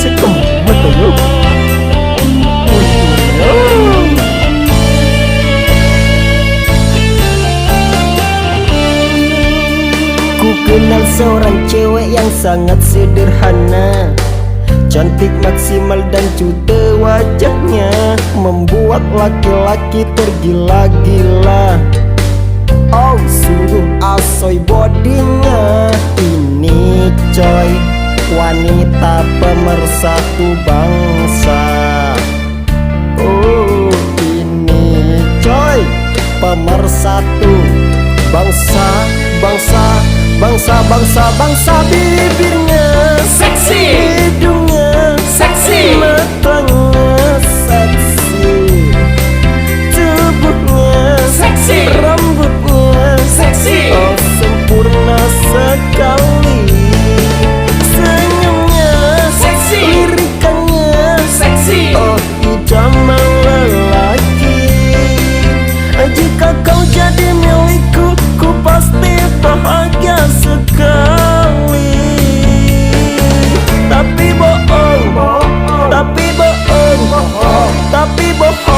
sekemet tuh. Ku kenal seorang cewek yang sangat sederhana, cantik maksimal dan cute wajahnya, membuat laki-laki tergila-gila. Oh sungguh asoy bodinya. Ini coy, wanita pemersatu bangsa. Oh ini coy, pemersatu bangsa. Bangsa bibirnya Seksi, hidungnya seksi, matanya seksi, tubuhnya seksi, rambutnya seksi, oh sempurna sekali, senyumnya seksi, lirikannya seksi. oh idaman lelaki. Jika kau jadi milikku, ku pasti bahagia sekali. Tapi bohong, tapi bohong, tapi bohong.